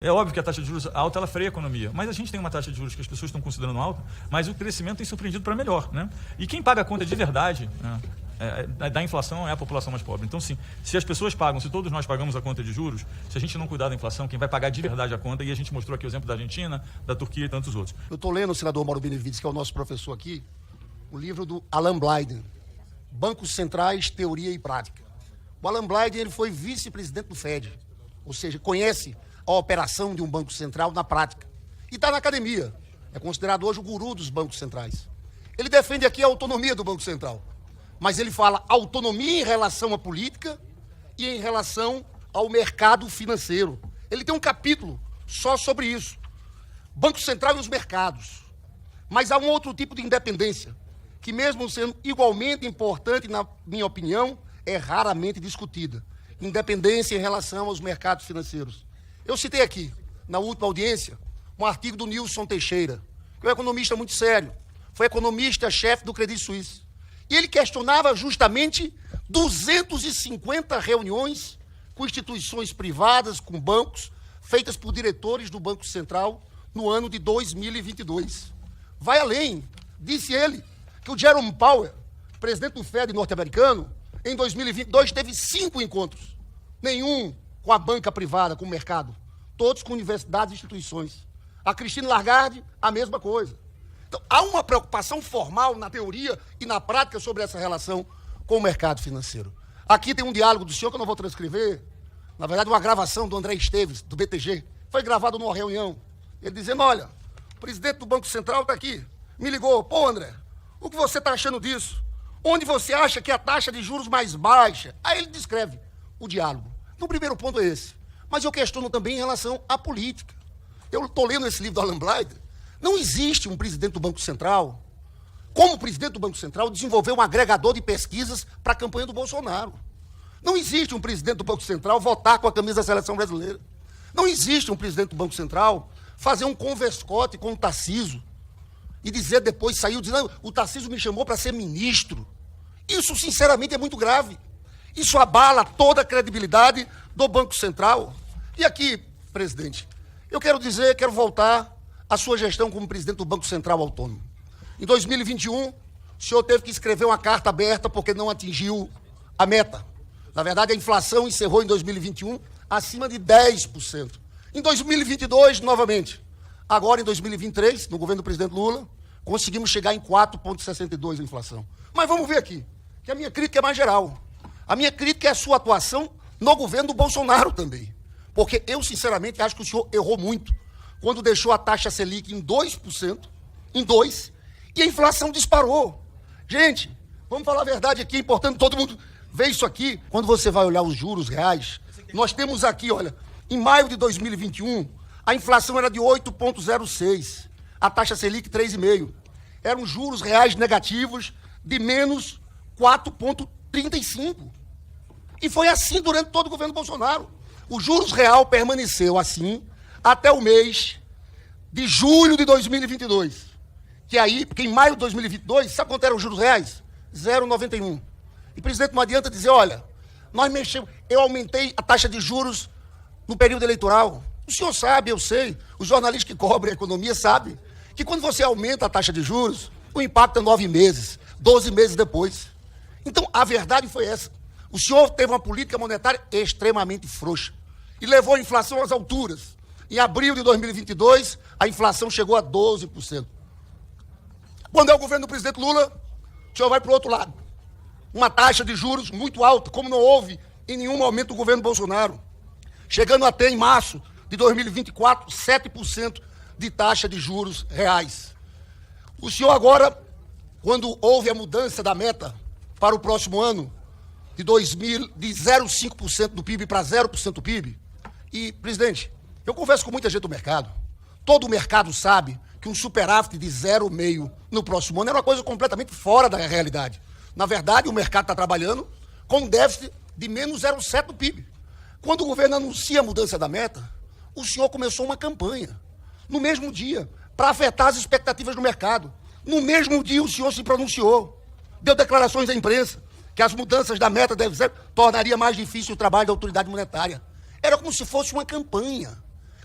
É óbvio que a taxa de juros alta ela freia a economia, mas a gente tem uma taxa de juros que as pessoas estão considerando alta, mas o crescimento tem surpreendido para melhor, né? E quem paga a conta de verdade, né, da inflação é a população mais pobre. Então, sim, se as pessoas pagam, se todos nós pagamos a conta de juros, se a gente não cuidar da inflação, quem vai pagar de verdade a conta, e a gente mostrou aqui o exemplo da Argentina, da Turquia e tantos outros. Eu estou lendo o senador Mauro Benevides, que é o nosso professor aqui, o livro do Alan Blyden, Bancos Centrais, Teoria e Prática. O Alan Blyden ele foi vice-presidente do FED, ou seja, conhece a operação de um banco central na prática. E está na academia. É considerado hoje o guru dos bancos centrais. Ele defende aqui a autonomia do Banco Central. Mas ele fala autonomia em relação à política e em relação ao mercado financeiro. Ele tem um capítulo só sobre isso. Banco Central e os mercados. Mas há um outro tipo de independência, que mesmo sendo igualmente importante, na minha opinião, é raramente discutida. Independência em relação aos mercados financeiros. Eu citei aqui, na última audiência, um artigo do Nilson Teixeira, que é um economista muito sério, foi economista-chefe do Credit Suisse. E ele questionava justamente 250 reuniões com instituições privadas, com bancos, feitas por diretores do Banco Central no ano de 2022. Vai além, disse ele, que o Jerome Powell, presidente do FED norte-americano, em 2022 teve 5 encontros, nenhum com a banca privada, com o mercado, todos com universidades e instituições. A Christine Lagarde, a mesma coisa. Então, há uma preocupação formal na teoria e na prática sobre essa relação com o mercado financeiro. Aqui tem um diálogo do senhor que eu não vou transcrever, na verdade uma gravação do André Esteves, do BTG, foi gravado numa reunião, ele dizendo, olha, o presidente do Banco Central está aqui, me ligou, pô André, o que você está achando disso? Onde você acha que é a taxa de juros mais baixa? Aí ele descreve o diálogo. No primeiro ponto é esse. Mas eu questiono também em relação à política. Eu estou lendo esse livro do Alan Blyden. Não existe um presidente do Banco Central, como presidente do Banco Central, desenvolver um agregador de pesquisas para a campanha do Bolsonaro. Não existe um presidente do Banco Central votar com a camisa da seleção brasileira. Não existe um presidente do Banco Central fazer um converscote com o Tarcísio e dizer depois, saiu dizendo, o Tarcísio me chamou para ser ministro. Isso, sinceramente, é muito grave. Isso abala toda a credibilidade do Banco Central. E aqui, presidente, eu quero dizer, quero voltar à sua gestão como presidente do Banco Central Autônomo. Em 2021, o senhor teve que escrever uma carta aberta porque não atingiu a meta. Na verdade, a inflação encerrou em 2021 acima de 10%. Em 2022, novamente. Agora, em 2023, no governo do presidente Lula, conseguimos chegar em 4,62% a inflação. Mas vamos ver aqui, que a minha crítica é mais geral. A minha crítica é a sua atuação no governo do Bolsonaro também. Porque eu, sinceramente, acho que o senhor errou muito quando deixou a taxa Selic em 2%, em 2%, e a inflação disparou. Gente, vamos falar a verdade aqui, é importante todo mundo ver isso aqui. Quando você vai olhar os juros reais, nós temos aqui, olha, em maio de 2021, a inflação era de 8,06%, a taxa Selic 3,5%. Eram juros reais negativos de menos 4,35%. E foi assim durante todo o governo Bolsonaro. O juros real permaneceu assim até o mês de julho de 2022. Que aí, porque em maio de 2022, sabe quanto eram os juros reais? 0,91. E, presidente, não adianta dizer, olha, nós mexemos, eu aumentei a taxa de juros no período eleitoral. O senhor sabe, eu sei, os jornalistas que cobrem a economia sabem que quando você aumenta a taxa de juros, o impacto é 9 meses, 12 meses depois. Então, a verdade foi essa. O senhor teve uma política monetária extremamente frouxa e levou a inflação às alturas. Em abril de 2022, a inflação chegou a 12%. Quando é o governo do presidente Lula, o senhor vai para o outro lado. Uma taxa de juros muito alta, como não houve em nenhum momento do governo Bolsonaro. Chegando até em março de 2024, 7% de taxa de juros reais. O senhor agora, quando houve a mudança da meta para o próximo ano, de 0,5% do PIB para 0% do PIB, e, presidente, eu converso com muita gente do mercado, todo o mercado sabe que um superávit de 0,5% no próximo ano é uma coisa completamente fora da realidade. Na verdade, o mercado está trabalhando com um déficit de menos 0,7% do PIB. Quando o governo anuncia a mudança da meta, o senhor começou uma campanha, no mesmo dia, para afetar as expectativas do mercado. No mesmo dia, o senhor se pronunciou, deu declarações à imprensa, que as mudanças da meta tornaria mais difícil o trabalho da autoridade monetária. Era como se fosse uma campanha.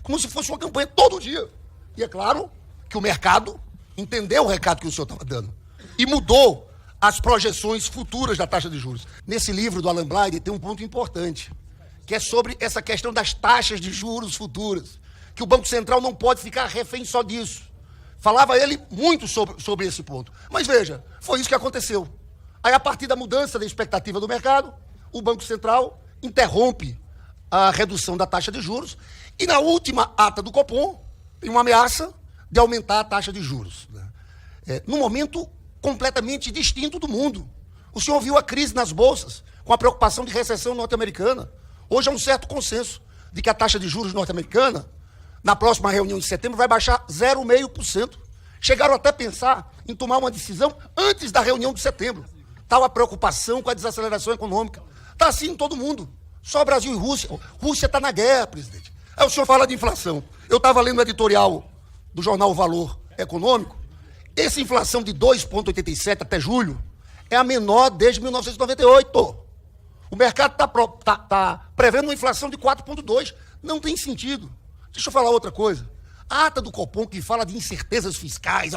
como se fosse uma campanha todo dia. E é claro que o mercado entendeu o recado que o senhor estava dando e mudou as projeções futuras da taxa de juros. Nesse livro do Alan Blyden tem um ponto importante, que é sobre essa questão das taxas de juros futuras, que o Banco Central não pode ficar refém só disso. Falava ele muito sobre esse ponto. Mas veja, foi isso que aconteceu. Aí, a partir da mudança da expectativa do mercado, o Banco Central interrompe a redução da taxa de juros e, na última ata do Copom, tem uma ameaça de aumentar a taxa de juros, né? Num momento completamente distinto do mundo. O senhor viu a crise nas bolsas, com a preocupação de recessão norte-americana. Hoje há um certo consenso de que a taxa de juros norte-americana, na próxima reunião de setembro, vai baixar 0,5%. Chegaram até a pensar em tomar uma decisão antes da reunião de setembro. Tal a preocupação com a desaceleração econômica. Está assim em todo mundo. Só Brasil e Rússia. Rússia está na guerra, presidente. Aí o senhor fala de inflação. Eu estava lendo o editorial do jornal O Valor Econômico. Essa inflação de 2,87 até julho é a menor desde 1998. O mercado está prevendo uma inflação de 4,2. Não tem sentido. Deixa eu falar outra coisa. A ata do Copom, que fala de incertezas fiscais,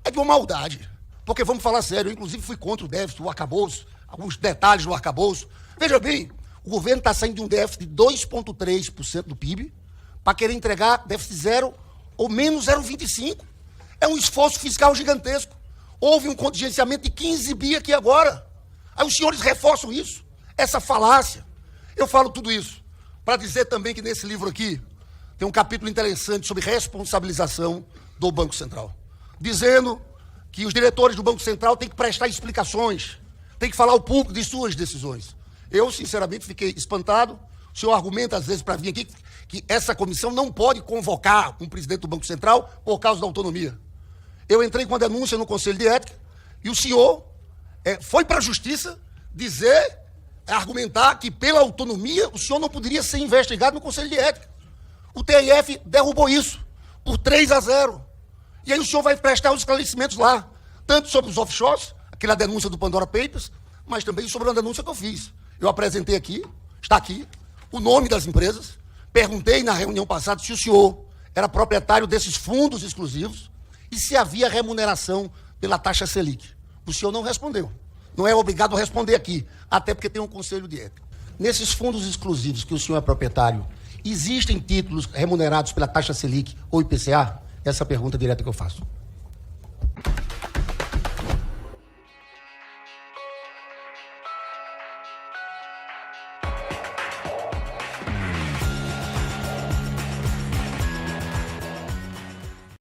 é de uma maldade. Porque, vamos falar sério, eu inclusive fui contra o déficit, o arcabouço, alguns detalhes do arcabouço. Veja bem, o governo está saindo de um déficit de 2,3% do PIB para querer entregar déficit zero ou menos 0,25%. É um esforço fiscal gigantesco. Houve um contingenciamento de 15 bi aqui agora. Aí os senhores reforçam isso, essa falácia. Eu falo tudo isso para dizer também que nesse livro aqui tem um capítulo interessante sobre responsabilização do Banco Central, dizendo que os diretores do Banco Central têm que prestar explicações, têm que falar ao público de suas decisões. Eu, sinceramente, fiquei espantado. O senhor argumenta, às vezes, para vir aqui, que essa comissão não pode convocar um presidente do Banco Central por causa da autonomia. Eu entrei com a denúncia no Conselho de Ética e o senhor foi para a Justiça dizer, argumentar que, pela autonomia, o senhor não poderia ser investigado no Conselho de Ética. O TRF derrubou isso por 3-0. E aí o senhor vai prestar os esclarecimentos lá, tanto sobre os offshores, aquela denúncia do Pandora Papers, mas também sobre a denúncia que eu fiz. Eu apresentei aqui, está aqui, o nome das empresas, perguntei na reunião passada se o senhor era proprietário desses fundos exclusivos e se havia remuneração pela taxa Selic. O senhor não respondeu. Não é obrigado a responder aqui, até porque tem um conselho de ética. Nesses fundos exclusivos que o senhor é proprietário, existem títulos remunerados pela taxa Selic ou IPCA? Essa é a pergunta direta que eu faço.